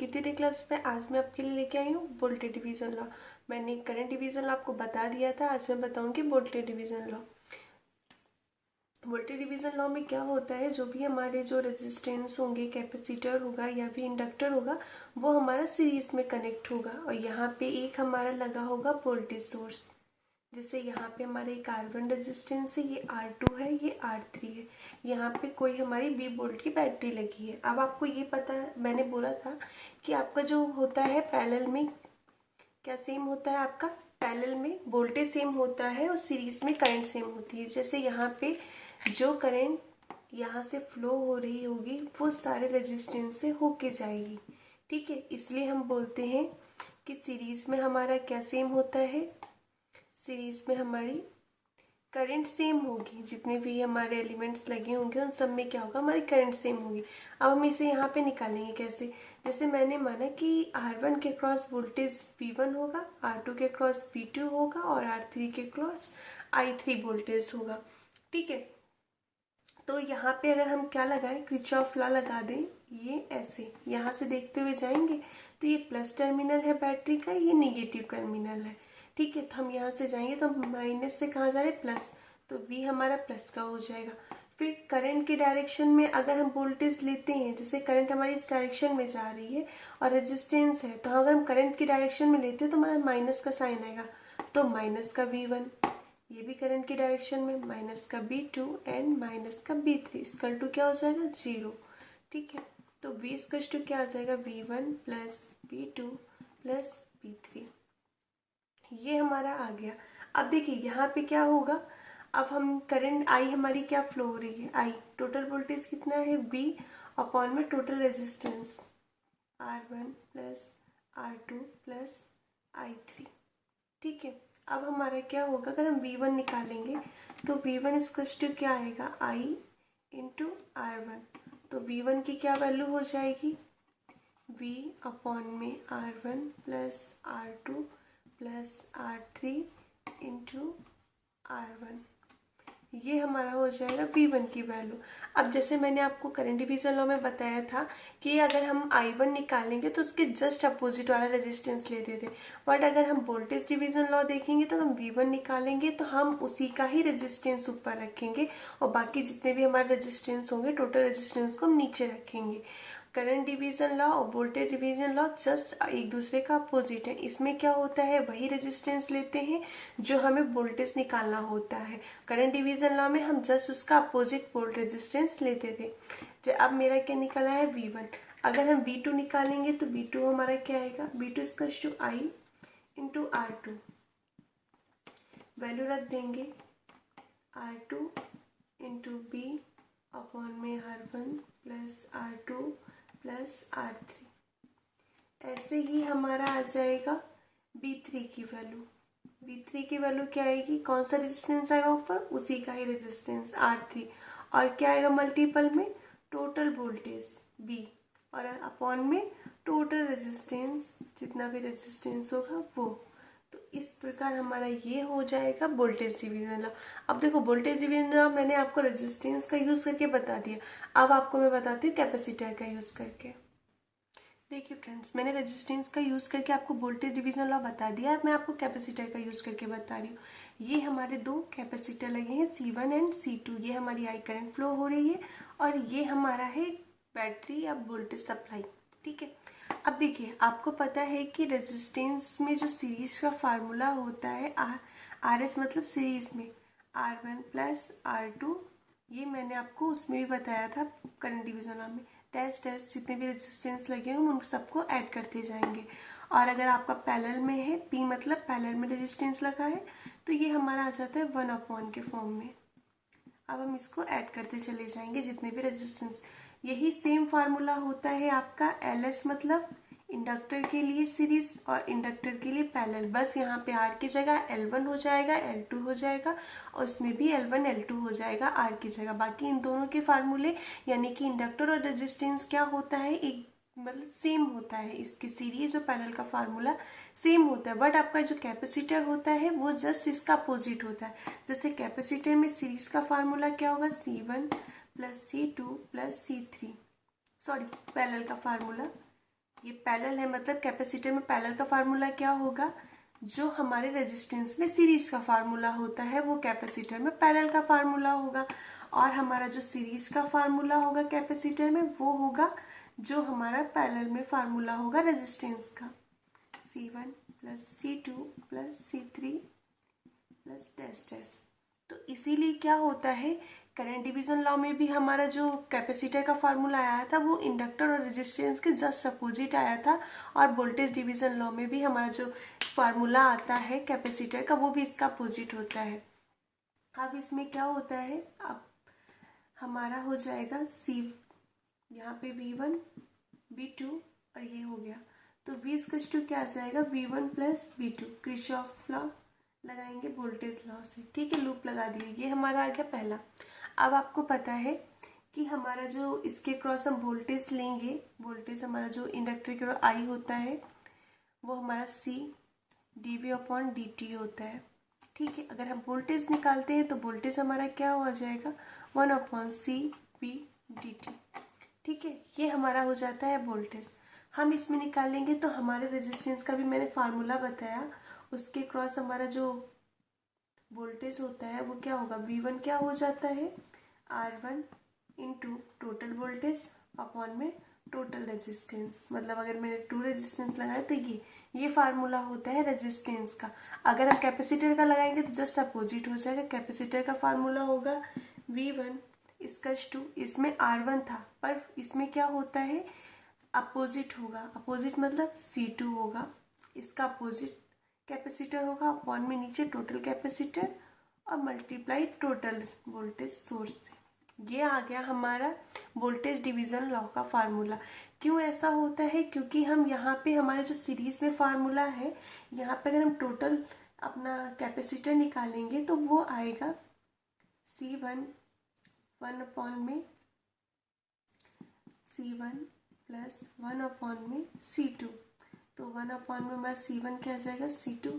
कीर्ति class में आज मैं आपके लिए लेके आई हूँ वोल्टेज डिवीजन लॉ। मैंने करंट डिवीजन लॉ आपको बता दिया था, आज मैं बताऊंगी voltage division law. Voltage division law में क्या होता है, जो भी हमारे जो रेजिस्टेंस होंगे, कैपेसिटर होगा या फिर इंडक्टर होगा, वो हमारा सीरीज में कनेक्ट होगा और यहाँ पे एक हमारा लगा होगा वोल्टेज सोर्स। जैसे यहाँ पे हमारे एक R1 रेजिस्टेंस है, ये R2 है, ये R3 है। यहाँ पे कोई हमारी 20 वोल्ट की बैटरी लगी है। अब आपको ये पता है, मैंने बोला था कि आपका जो होता है पैरेलल में क्या सेम होता है, आपका पैरेलल में वोल्टेज सेम होता है और सीरीज में करंट सेम होती है। जैसे यहाँ पे जो करंट यहाँ से फ्लो हो रही होगी वो सारे रेजिस्टेंस से होके जाएगी, ठीक है। इसलिए हम बोलते हैं कि सीरीज में हमारा क्या सेम होता है, सीरीज में हमारी करंट सेम होगी। जितने भी हमारे एलिमेंट्स लगे होंगे उन सब में क्या होगा, हमारी करंट सेम होगी। अब हम इसे यहाँ पे निकालेंगे कैसे, जैसे मैंने माना कि R1 के क्रॉस वोल्टेज V1 होगा, R2 के क्रॉस V2 होगा और R3 के क्रॉस I3 वोल्टेज होगा, ठीक है। तो यहाँ पे अगर हम क्या लगाएं, किरचॉफ लॉ लगा दें। ये ऐसे यहाँ से देखते हुए जाएंगे तो ये प्लस टर्मिनल है बैटरी का, ये निगेटिव टर्मिनल है, ठीक है। तो हम यहाँ से जाएंगे तो माइनस से कहाँ जा रहे हैं, प्लस, तो V हमारा प्लस का हो जाएगा। फिर करंट के डायरेक्शन में अगर हम वोल्टेज लेते हैं, जैसे करंट हमारी इस डायरेक्शन में जा रही है और रेजिस्टेंस है, तो अगर हम करंट की डायरेक्शन में लेते हैं तो हमारा माइनस का साइन आएगा, तो माइनस का V1। ये भी करंट की डायरेक्शन में माइनस का V2 एंड माइनस का V3 इसकल टू क्या हो जाएगा, 0, ठीक है। तो V इसकल टू क्या आ जाएगा, V1 plus V2 plus V3। ये हमारा आ गया। अब देखिए यहाँ पे क्या होगा, अब हम करंट I हमारी क्या फ्लो हो रही है, I टोटल वोल्टेज कितना है, V अपॉन में total resistance R1 plus R2 plus I3, ठीक है। अब हमारा क्या होगा, अगर हम V1 निकालेंगे तो V1 इक्वल टू क्या आएगा, I इंटू R1। तो V1 की क्या वैल्यू हो जाएगी, V अपॉन में R1 plus R2 plus R3 into R1। ये हमारा हो जाएगा V1 की वैल्यू। अब जैसे मैंने आपको करंट डिवीजन लॉ में बताया था कि अगर हम I1 निकालेंगे तो उसके जस्ट अपोजिट वाला रेजिस्टेंस लेते थे, बट अगर हम वोल्टेज डिवीजन लॉ देखेंगे तो हम V1 निकालेंगे तो हम उसी का ही रेजिस्टेंस ऊपर रखेंगे और बाकी जितने भी हमारे रेजिस्टेंस होंगे टोटल रेजिस्टेंस को हम नीचे रखेंगे। करंट डिवीजन लॉ और वोल्टेज डिवीजन लॉ जस्ट एक दूसरे का अपोजिट है। इसमें क्या होता है, वही रेजिस्टेंस लेते हैं जो हमें वोल्टेज निकालना होता है। करंट डिवीजन लॉ में हम जस्ट उसका अपोजिट वोल्ट रेजिस्टेंस लेते थे। अब मेरा क्या निकला है, V1। अगर हम V2 निकालेंगे तो V2 हमारा क्या आएगा, V2 equal to I into R2। Value रख देंगे R2 इंटू B अपॉन में R1 plus R2 plus R3। ऐसे ही हमारा आ जाएगा V3 की वैल्यू। V3 की वैल्यू क्या आएगी, कौन सा रेजिस्टेंस आएगा ऊपर, उसी का ही रेजिस्टेंस R3, और क्या आएगा मल्टीपल में, टोटल वोल्टेज V और अपॉन में टोटल रेजिस्टेंस, जितना भी रेजिस्टेंस होगा वो। तो इस प्रकार हमारा ये हो जाएगा वोल्टेज डिवीजन लॉ। अब देखो वोल्टेज डिवीजन लॉ मैंने आपको रेजिस्टेंस का यूज करके बता दिया, अब आपको मैं बताती हूँ कैपेसिटर का यूज करके। देखिए फ्रेंड्स, मैंने रेजिस्टेंस का यूज करके आपको वोल्टेज डिवीजन लॉ बता दिया, अब मैं आपको कैपेसिटर का यूज करके बता रही हूँ। ये हमारे दो कैपेसिटर लगे हैं C1 एंड C2, ये हमारी I करंट फ्लो हो रही है और ये हमारा है बैटरी या वोल्टेज सप्लाई, ठीक है। अब देखिए आपको पता है कि रेजिस्टेंस में जो सीरीज का फार्मूला होता है RS मतलब सीरीज में R1 प्लस R2, ये मैंने आपको उसमें भी बताया था करंट डिवीजन लॉ में। डैश डैश जितने भी रेजिस्टेंस लगे हों उन सबको ऐड करते जाएंगे, और अगर आपका पैरेलल में है, P मतलब पैरेलल में रेजिस्टेंस लगा है, तो ये हमारा आ जाता है 1 के फॉर्म में। अब हम इसको ऐड करते चले जाएंगे जितने भी रेजिस्टेंस। यही सेम फार्मूला होता है आपका LS मतलब इंडक्टर के लिए सीरीज और इंडक्टर के लिए पैरेलल। बस यहाँ पे R की जगह L1 हो जाएगा, L2 हो जाएगा और इसमें भी L1 L2 हो जाएगा R की जगह। बाकी इन दोनों के फार्मूले यानी कि इंडक्टर और रेजिस्टेंस क्या होता है, एक मतलब सेम होता है, इसकी सीरीज और पैरेलल का फार्मूला सेम होता है, बट आपका जो कैपेसिटर होता है वो जस्ट इसका अपोजिट होता है। जैसे कैपेसिटर में सीरीज का फार्मूला क्या होगा, C1 plus C2 plus C3, sorry parallel का फार्मूला ये पैरेलल है, मतलब कैपेसिटर में पैरेलल का फार्मूला क्या होगा, जो हमारे रेजिस्टेंस में सीरीज का फार्मूला होता है वो कैपेसिटर में पैरेलल का फार्मूला होगा। और हमारा जो सीरीज का फार्मूला होगा कैपेसिटर में वो होगा जो हमारा पैरेलल में फार्मूला होगा रेजिस्टेंस का, C1 plus C2 plus C3 plus dash dash. तो इसीलिए क्या होता है, करंट डिवीजन लॉ में भी हमारा जो कैपेसिटर का फार्मूला आया था वो इंडक्टर और रेजिस्टेंस के जस्ट अपोजिट आया था, और वोल्टेज डिवीजन लॉ में भी हमारा जो फार्मूला आता है कैपेसिटर का वो भी इसका अपोजिट होता है। अब इसमें क्या होता है, अब हमारा हो जाएगा C, यहाँ पे V1 V2 और ये हो गया, तो V इक्वल्स टू क्या आ जाएगा, V1 plus V2, Kirchhoff law लगाएंगे वोल्टेज लॉ से, ठीक है, लूप लगा दिए, ये हमारा आ गया पहला। अब आपको पता है कि हमारा जो इसके क्रॉस हम वोल्टेज लेंगे, वोल्टेज हमारा जो इंडक्टर के I होता है वो हमारा C dV/dt होता है, ठीक है। अगर हम वोल्टेज निकालते हैं तो वोल्टेज हमारा क्या हो जाएगा, 1/CVdt, ठीक है, ये हमारा हो जाता है वोल्टेज। हम इसमें निकालेंगे तो हमारे रेजिस्टेंस का भी मैंने फार्मूला बताया, उसके क्रॉस हमारा जो वोल्टेज होता है वो क्या होगा, V1 क्या हो जाता है, R1 into total voltage upon में टोटल रेजिस्टेंस, मतलब अगर मैंने 2 रेजिस्टेंस लगाया तो ये फार्मूला होता है रेजिस्टेंस का। अगर हम कैपेसिटर का लगाएंगे तो जस्ट अपोजिट हो जाएगा, कैपेसिटर का फार्मूला होगा V1 इक्वल्स टू, इसमें R1 था पर इसमें क्या होता है अपोजिट होगा, अपोजिट मतलब C2 होगा, इसका अपोजिट कैपेसिटर होगा अपॉन में नीचे टोटल कैपेसिटर और मल्टीप्लाई टोटल वोल्टेज सोर्स से। ये आ गया हमारा वोल्टेज डिवीजन लॉ का फार्मूला। क्यों ऐसा होता है, क्योंकि हम यहाँ पे हमारे जो सीरीज में फार्मूला है, यहाँ पे अगर हम टोटल अपना कैपेसिटर निकालेंगे तो वो आएगा C1 1 अपॉन में C1 प्लस 1 अपॉन में C2, तो 1 अपॉन में हमारा C1 क्या आ जाएगा, C2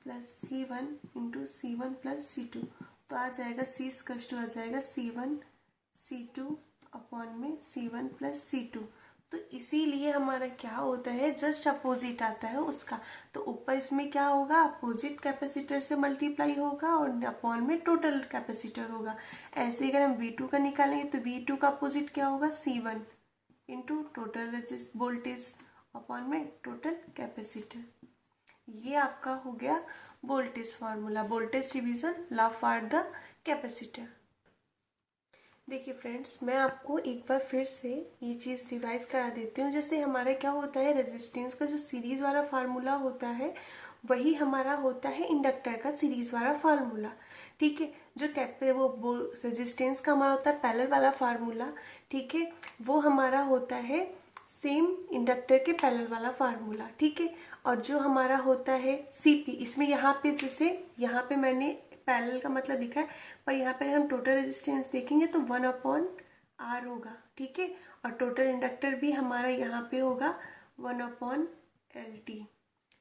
plus C1 into C1 plus C2, तो आ जाएगा C इक्वल्स टू आ जाएगा C1 C2 अपॉन में C1 प्लस C2। तो इसीलिए हमारा क्या होता है, जस्ट अपोजिट आता है उसका, तो ऊपर इसमें क्या होगा, अपोजिट कैपेसिटर से मल्टीप्लाई होगा और अपॉन में टोटल कैपेसिटर होगा। ऐसे अगर हम V2 का निकालेंगे तो V2 का अपोजिट क्या होगा, C1 into total voltage upon में टोटल कैपेसिटर। ये आपका हो गया voltage formula, voltage division law for the capacitor. देखिए फ्रेंड्स, मैं आपको एक बार फिर से ये चीज़ रिवाइज करा देती हूँ। जैसे हमारा क्या होता है, रेजिस्टेंस का जो सीरीज वाला फार्मूला होता है वही हमारा होता है इंडक्टर का सीरीज वाला फार्मूला, ठीक है। जो वो रेजिस्टेंस का हमारा होता है पैरेलल वाला फार्मूला, ठीक है, वो हमारा होता है सेम इंडक्टर के पैरेलल वाला फार्मूला, ठीक है। और जो हमारा होता है सीपी, इसमें यहाँ पे जैसे यहाँ पे मैंने पैरेलल का मतलब लिखा है, पर यहाँ पे अगर हम टोटल रेजिस्टेंस देखेंगे तो 1/R होगा, ठीक है। और टोटल इंडक्टर भी हमारा यहाँ पे होगा 1/LT,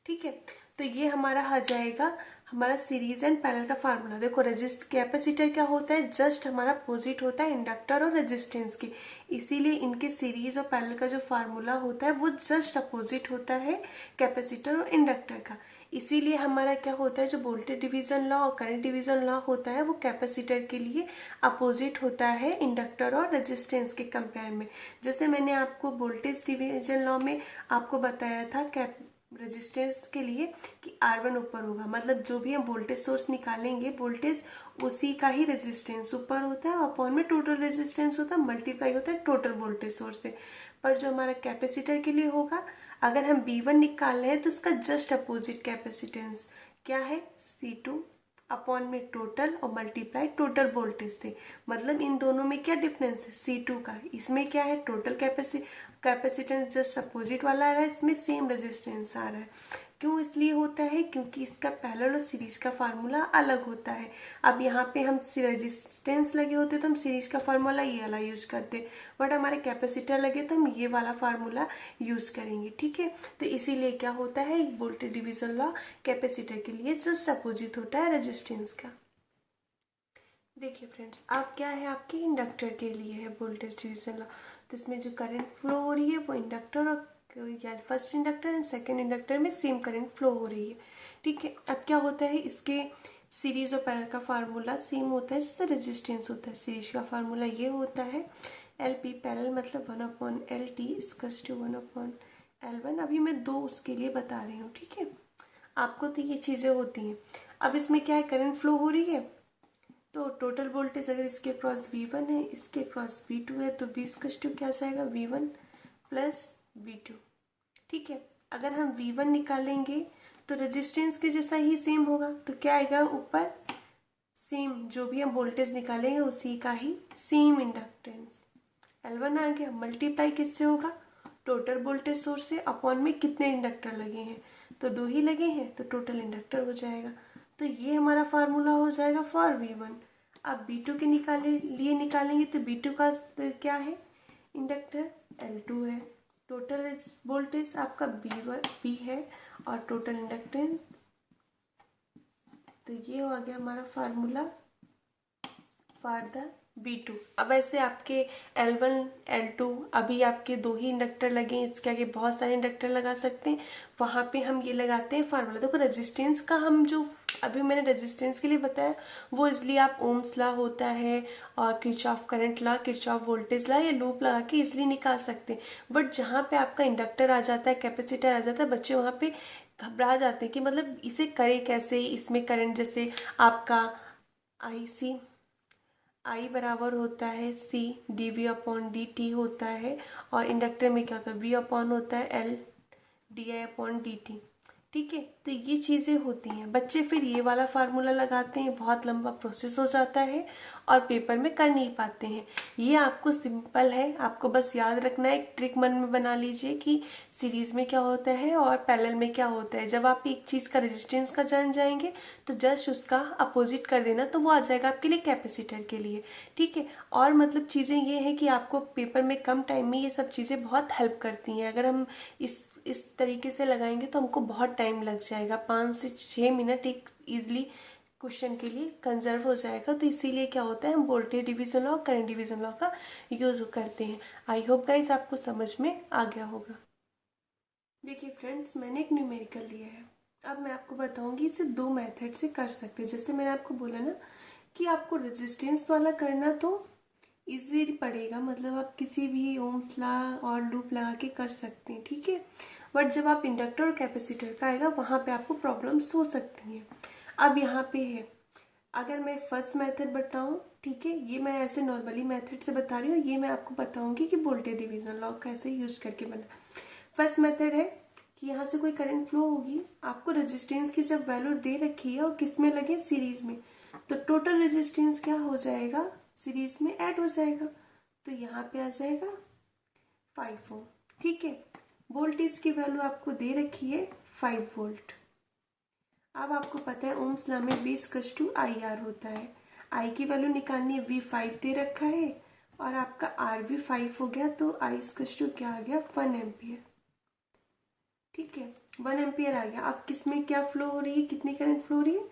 ठीक है। तो ये हमारा आ जाएगा हमारा सीरीज एंड पैरेलल का फार्मूला। देखो कैपेसिटर क्या होता है, जस्ट हमारा अपोजिट होता है इंडक्टर और रेजिस्टेंस के, इसीलिए इनके सीरीज और पैरेलल का जो फार्मूला होता है वो जस्ट अपोजिट होता है कैपेसिटर और इंडक्टर का। इसीलिए हमारा क्या होता है, जो वोल्टेज डिवीजन लॉ और करंट डिवीजन लॉ होता है वो कैपेसिटर के लिए अपोजिट होता है इंडक्टर और रेजिस्टेंस के कंपेयर में। जैसे मैंने आपको वोल्टेज डिवीजन लॉ में आपको बताया था रेजिस्टेंस के लिए कि R1 ऊपर होगा, मतलब जो भी हम वोल्टेज सोर्स निकालेंगे वोल्टेज उसी का ही रेजिस्टेंस ऊपर होता है, अपॉन में टोटल रेजिस्टेंस होता है, मल्टीप्लाई होता है टोटल वोल्टेज सोर्स से। पर जो हमारा कैपेसिटर के लिए होगा, अगर हम V1 निकाल रहे हैं तो उसका जस्ट अपोजिट कैपेसिटेंस क्या है, C2 अपॉन में टोटल और मल्टीप्लाई टोटल वोल्टेज से। मतलब इन दोनों में क्या डिफरेंस है, C2 का, इसमें क्या है टोटल कैपेसिटेंस जस्ट अपोजिट वाला आ रहा है, इसमें सेम रेजिस्टेंस आ रहा है। क्यों इसलिए होता है, क्योंकि इसका पैरेलल और सीरीज का फार्मूला अलग होता है। अब यहाँ पे हम रेजिस्टेंस लगे होते तो हम सीरीज का फार्मूला ये वाला यूज करते, बट हमारे कैपेसिटर लगे तो हम ये वाला फार्मूला यूज करेंगे, ठीक है। तो इसीलिए क्या होता है, वोल्टेज डिवीजन लॉ कैपेसिटर के लिए जस्ट अपोजिट होता है रेजिस्टेंस का। देखिए फ्रेंड्स, अब क्या है आपके इंडक्टर के लिए है वोल्टेज डिवीजन लॉ, तो इसमें जो करंट फ्लो हो रही है वो इंडक्टर और या first inductor and second inductor में सेम करंट फ्लो हो रही है। ठीक है, अब क्या होता है, इसके सीरीज और पैरेलल का फार्मूला सेम होता है जैसे रेजिस्टेंस होता है। सीरीज का फार्मूला ये होता है एल पी, पैरेलल मतलब 1/LT इक्वल्स टू 1/L1। अभी मैं दो उसके लिए बता रही हूँ, ठीक है, आपको तो ये चीजें होती हैं। अब इसमें क्या है, करंट फ्लो हो रही है, तो टोटल वोल्टेज अगर इसके क्रॉस V1 है, इसके क्रॉस V2 है, तो V इक्वल्स टू क्या जाएगा, V1 प्लस V2। ठीक है, अगर हम V1 निकालेंगे तो रेजिस्टेंस के जैसा ही सेम होगा, तो क्या आएगा ऊपर, सेम जो भी हम वोल्टेज निकालेंगे उसी का ही सेम इंडक्टेंस। L1 आ गया, मल्टीप्लाई किससे होगा, टोटल वोल्टेज सोर्स से अपॉन में कितने इंडक्टर लगे हैं, तो दो ही लगे हैं, तो टोटल इंडक्टर हो जाएगा। तो ये हमारा फार्मूला हो जाएगा फॉर V1। अब B2 के लिए निकालेंगे तो B2 का क्या है, इंडक्टर L2 है, टोटल वोल्टेज आपका B है और टोटल इंडक्टेंस, तो ये हो गया हमारा फार्मूला फॉर द B2। अब ऐसे आपके L1 L2 अभी आपके दो ही इंडक्टर लगे हैं, इसके आगे बहुत सारे इंडक्टर लगा सकते हैं, वहां पे हम ये लगाते हैं फार्मूला। देखो रेजिस्टेंस का हम जो अभी मैंने रेजिस्टेंस के लिए बताया वो इसलिए आप ओम्स लॉ होता है और Kirchhoff current law, Kirchhoff voltage law या लूप लगा के इसलिए निकाल सकते हैं। बट जहाँ पे आपका इंडक्टर आ जाता है, कैपेसिटर आ जाता है, बच्चे वहाँ पे घबरा जाते हैं कि मतलब इसे करे कैसे, इसमें करंट जैसे आपका आई बराबर होता है C dV/dt होता है, और इंडक्टर में क्या होता है, V अपॉन होता है L di/dt। ठीक है, तो ये चीजें होती हैं, बच्चे फिर ये वाला फार्मूला लगाते हैं, बहुत लंबा प्रोसेस हो जाता है और पेपर में कर नहीं पाते हैं। ये आपको सिंपल है, आपको बस याद रखना है, एक ट्रिक मन में बना लीजिए कि सीरीज में क्या होता है और पैरेलल में क्या होता है। जब आप एक चीज का रेजिस्टेंस का जान जाएंगे तो जस्ट उसका अपोजिट कर देना, तो वो आ जाएगा आपके लिए कैपेसिटर के लिए। ठीक है, और मतलब चीजें ये है कि आपको पेपर में कम टाइम में ये सब चीजें बहुत हेल्प करती हैं। अगर हम इस तरीके से लगाएंगे तो हमको बहुत टाइम लग जाएगा, 5 से 6 मिनट एक इजिली क्वेश्चन के लिए कंजर्व हो जाएगा। तो इसीलिए क्या होता है, हम voltage division law, current division law का यूज करते हैं। आई होप गाइस आपको समझ में आ गया होगा। देखिए फ्रेंड्स, मैंने एक न्यूमेरिकल लिया है, अब मैं आपको बताऊंगी इसे दो मेथड से कर सकते हैं। जैसे मैंने आपको बोला ना कि आपको रेजिस्टेंस वाला करना तो इजी पड़ेगा, मतलब आप किसी भी ओम्स लॉ और लूप लगा के कर सकते हैं, ठीक है। बट जब आप इंडक्टर और कैपेसिटर का आएगा वहां पे आपको प्रॉब्लम्स हो सकती हैं। अब यहाँ पे है, अगर मैं फर्स्ट मेथड बताऊं, ठीक है, ये मैं ऐसे नॉर्मली मेथड से बता रही हूँ, ये मैं आपको बताऊंगी कि वोल्टेज डिवीजन लॉ कैसे यूज करके बना। फर्स्ट मेथड है कि यहाँ से कोई करंट फ्लो होगी, आपको रेजिस्टेंस की जब वैल्यू दे रखी है और किस में लगे, सीरीज में, तो टोटल रेजिस्टेंस क्या हो जाएगा, सीरीज में ऐड हो जाएगा, तो यहाँ पे आ जाएगा 5 ओम। ठीक है, वोल्टेज की वैल्यू आपको दे रखी है 5 वोल्ट। अब आपको पता है ओम्स लॉ में V = IR होता है, I की वैल्यू निकालनी है, V 5 दे रखा है और आपका R भी 5 हो गया, तो I = क्या आ गया, 1 एम्पियर। ठीक है, 1 एम्पियर आ गया। अब किसमें क्या फ्लो हो रही है, कितनी करंट फ्लो हो रही है,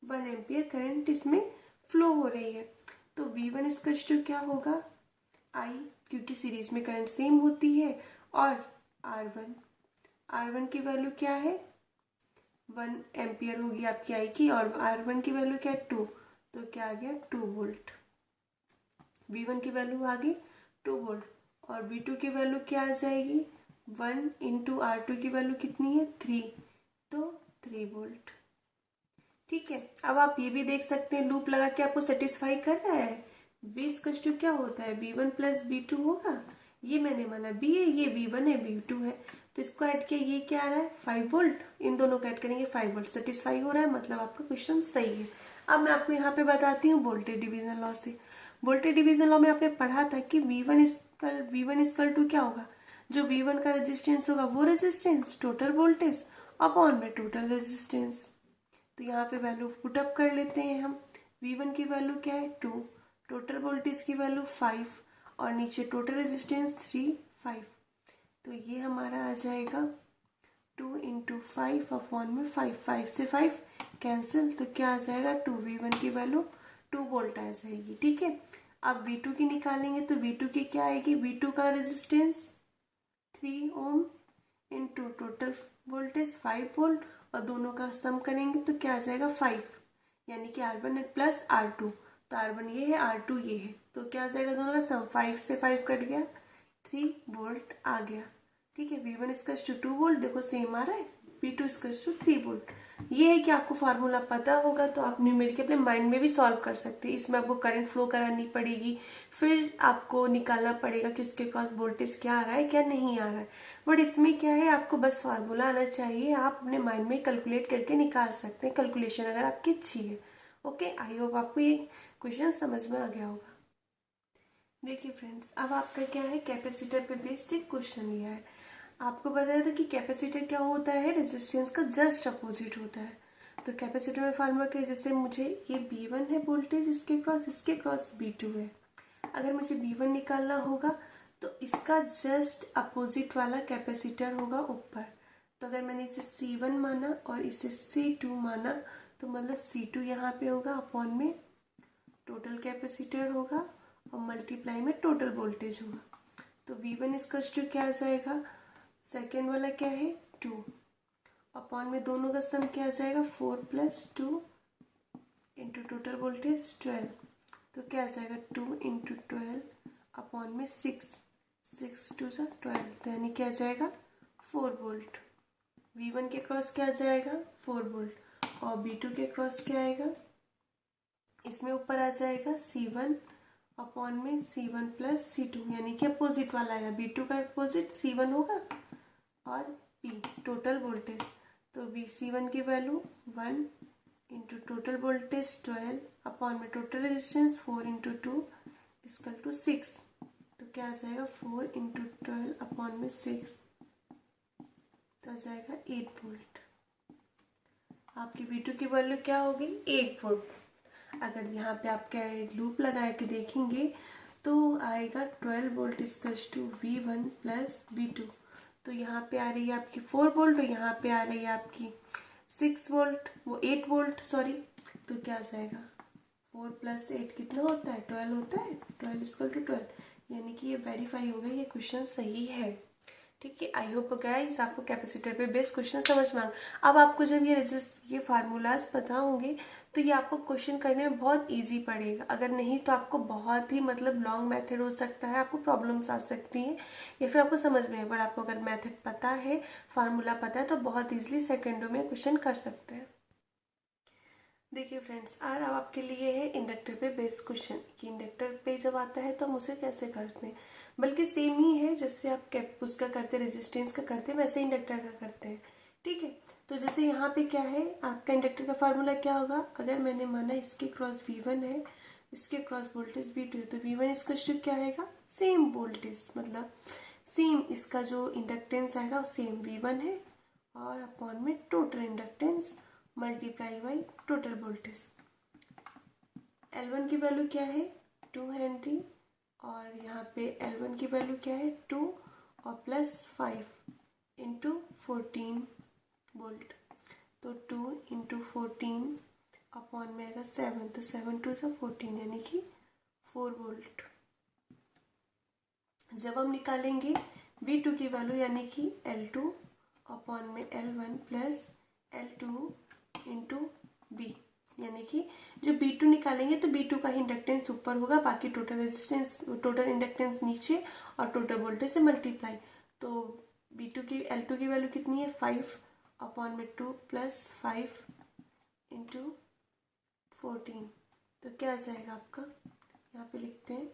1 एम्पियर करंट इसमें फ्लो हो रही है। तो V1 = क्या होगा, I, क्योंकि सीरीज में करंट सेम होती है, और R1 की वैल्यू क्या है, 1 एम्पियर होगी आपकी I की, और R1 की वैल्यू क्या है, 2, तो क्या आ गया, 2 वोल्ट। V1 की वैल्यू आ गई 2 वोल्ट, और V2 की वैल्यू क्या आ जाएगी, 1 × R2 की वैल्यू कितनी है, 3, तो 3 वोल्ट। ठीक है, अब आप ये भी देख सकते हैं लूप लगा के आपको सेटिस्फाई कर रहा है। V = क्या होता है, V1 + V2 होगा, ये मैंने माना B है, ये V1 है, V2 है, तो इसको ऐड किया, ये क्या आ रहा है, 5 वोल्ट, इन दोनों को ऐड करेंगे 5 वोल्ट, सेटिस्फाई हो रहा है, मतलब आपका क्वेश्चन सही है। अब मैं आपको यहाँ पे बताती हूँ वोल्टेज डिवीजन लॉ से। वोल्टेज डिवीजन लॉ में आपने पढ़ा था कि V1 = क्या होगा, जो V1 का रेजिस्टेंस होगा वो रेजिस्टेंस टोटल वोल्टेज अपॉन में टोटल रेजिस्टेंस। तो यहाँ पे वैल्यू पुट अप कर लेते हैं हम। V1 की वैल्यू क्या है, 2, टोटल वोल्टेज की वैल्यू 5, और नीचे टोटल रेजिस्टेंस 3, 5, तो ये हमारा आ जाएगा 2 × 5 अपॉन में 5, 5 से 5 कैंसिल, तो क्या आ जाएगा, 2V1 की वैल्यू 2 वोल्ट आ जाएगी। ठीक है, अब V2 की निकालेंगे तो V2 की क्या आएगी, V2 का रेजिस्टेंस 3 ओम, इंटू टोटल वोल्टेज 5 वोल्ट और दोनों का सम करेंगे तो क्या आ जाएगा 5, यानी कि R1 प्लस R2। तो R1 ये है, R2 ये है, तो क्या आ जाएगा दोनों का सम, 5 से 5 कट गया, 3 वोल्ट आ गया। ठीक है, V1 इक्वल्स टू 2 वोल्ट, देखो सेम आ रहा है, V2 इक्वल्स टू 3 वोल्ट। ये है कि आपको फार्मूला पता होगा तो आप न्यूमेरिकल अपने माइंड में भी सॉल्व कर सकते हैं। इसमें आपको करंट फ्लो करानी पड़ेगी, फिर आपको निकालना पड़ेगा कि उसके पास वोल्टेज क्या आ रहा है क्या नहीं आ रहा है। बट इसमें क्या है, आपको बस फार्मूला आना चाहिए, आप अपने माइंड में कैलकुलेट करके निकाल सकते हैं, कैलकुलेशन अगर आपकी अच्छी है। ओके, आई होप आपको ये क्वेश्चन समझ में आ गया होगा। देखिए फ्रेंड्स, अब आपका क्या है, कैपेसिटर पे बेस्ड एक क्वेश्चन लिया है। आपको बताया था कि कैपेसिटर क्या होता है, रेजिस्टेंस का जस्ट अपोजिट होता है। तो कैपेसिटर में फार्मूला क्या है, जैसे मुझे ये B1 है वोल्टेज, इसके क्रॉस B2 है। अगर मुझे B1 निकालना होगा तो इसका जस्ट अपोजिट वाला कैपेसिटर होगा ऊपर। तो अगर मैंने इसे C1 माना और इसे C2 माना तो मतलब C2 यहाँ पे होगा, अपॉन में टोटल कैपेसिटर होगा और मल्टीप्लाई में टोटल वोल्टेज होगा। तो V1 इक्वल्स टू क्या आ जाएगा, सेकेंड वाला क्या है 2, अपॉन में दोनों का सम क्या आ जाएगा 4 प्लस 2 इंटू टोटल वोल्टेज 12। तो क्या आ जाएगा 2 इंटू 12 अपॉन में 6 टू सा 12, तो यानी क्या आ जाएगा 4 वोल्ट। V1 के क्रॉस क्या आ जाएगा 4 वोल्ट और B2 के क्रॉस क्या आएगा, इसमें ऊपर आ जाएगा C1 अपॉन में C1 प्लस C2, यानी कि अपोजिट वाला आएगा, B2 का अपोजिट C1 होगा और P टोटल वोल्टेज। तो C1 की value 1 into total voltage 12 upon में total resistance 4 into 2 equal to 6। तो क्या आ जाएगा 4 इंटू 12 अपॉन में 6, तो आ जाएगा 8 वोल्ट। आपकी V2 की वैल्यू क्या होगी 8 वोल्ट। अगर यहाँ पे आप क्या लूप लगा के देखेंगे तो आएगा 12 volt equals to V1 plus V2। तो यहाँ पे आ रही है आपकी 4 वोल्ट और यहाँ पे आ रही है आपकी 6 वोल्ट, वो 8 वोल्ट सॉरी। तो क्या आ जाएगा 4 प्लस 8 कितना होता है 12 होता है, 12 इक्वल टू 12, यानी कि ये वेरीफाई हो गया, ये क्वेश्चन सही है। ठीक है, आई होप गाइस आपको कैपेसिटर पे बेस्ड क्वेश्चन समझ में आ। अब आपको जब ये फार्मूलाज पता होंगे तो ये आपको क्वेश्चन करने में बहुत इजी पड़ेगा। अगर नहीं तो आपको बहुत ही मतलब लॉन्ग मेथड हो सकता है, आपको प्रॉब्लम्स आ सकती हैं या फिर आपको समझ में है। बट आपको अगर मेथड पता है, फार्मूला पता है तो बहुत ईजिली सेकेंडों में क्वेश्चन कर सकते हैं। देखिए फ्रेंड्स, आज अब आपके लिए है इंडक्टर पे बेस्ड क्वेश्चन कि इंडक्टर पे जब आता है तो हम उसे कैसे करते हैं। बल्कि सेम ही है जैसे आप कैप उसका करते रेजिस्टेंस का करते हैं, वैसे इंडक्टर का करते हैं। ठीक है, तो जैसे यहाँ पे क्या है, आपका इंडक्टर का फार्मूला क्या होगा, अगर मैंने माना इसके क्रॉस V1 है, इसके क्रॉस वोल्टेज V2 है, तो V1 इसका स्टेप क्या आएगा सेम वोल्टेज, मतलब सेम इसका जो इंडक्टेंस आएगा सेम V1 है और अपॉन में total inductance multiply by total voltage. L1 की वैल्यू क्या है 2 हेनरी और यहाँ पे L1 की वैल्यू क्या है 2 और प्लस 5 इंटू 14 वोल्ट। तो 2 इंटू 14 अपॉन में आएगा 7, तो 7 टू से 14 यानी कि 4 वोल्ट। जब हम निकालेंगे V2 की वैल्यू यानी कि L2 अपॉन में L1 plus L2 into B, यानी कि जो B2 निकालेंगे तो B2 का ही इंडक्टेंस ऊपर होगा, बाकी टोटल रेजिस्टेंस टोटल इंडक्टेंस नीचे और टोटल वोल्टेज से मल्टीप्लाई। तो L2 की वैल्यू कितनी है 5 अपॉन में 2 प्लस 5 इंटू 14। तो क्या आ जाएगा आपका, यहाँ पे लिखते हैं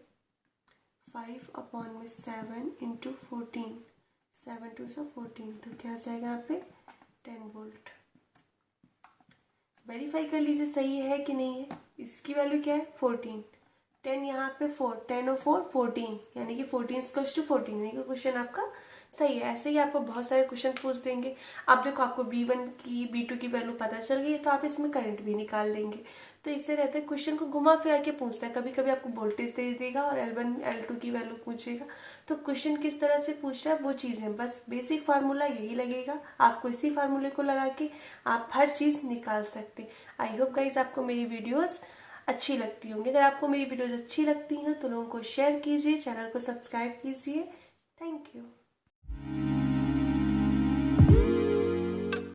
5 अपॉन में 7 इंटू 14, 7 टू से 14, तो क्या आ जाएगा यहाँ पे 10 वोल्ट। वेरीफाई कर लीजिए सही है कि नहीं है। इसकी वैल्यू क्या है 14, 10 यहाँ पे 4, 10 और 4 14, यानी कि 14 इक्वल्स टू 14, यानी कि क्वेश्चन आपका सही है। ऐसे ही आपको बहुत सारे क्वेश्चन पूछ देंगे। अब देखो आपको B1 की B2 की वैल्यू पता चल गई तो आप इसमें करंट भी निकाल लेंगे। तो इससे रहता है क्वेश्चन को घुमा फिरा के पूछता है, कभी कभी आपको वोल्टेज दे देगा और L1 L2 की वैल्यू पूछेगा। तो क्वेश्चन किस तरह से पूछ रहा है वो चीज़ है, बस बेसिक फार्मूला यही लगेगा, आपको इसी फार्मूले को लगा के आप हर चीज़ निकाल सकते। आई होप गाइज आपको मेरी वीडियोज़ अच्छी लगती होंगी। अगर आपको मेरी वीडियोज़ अच्छी लगती हैं तो लोगों को शेयर कीजिए, चैनल को सब्सक्राइब कीजिए। Thank you.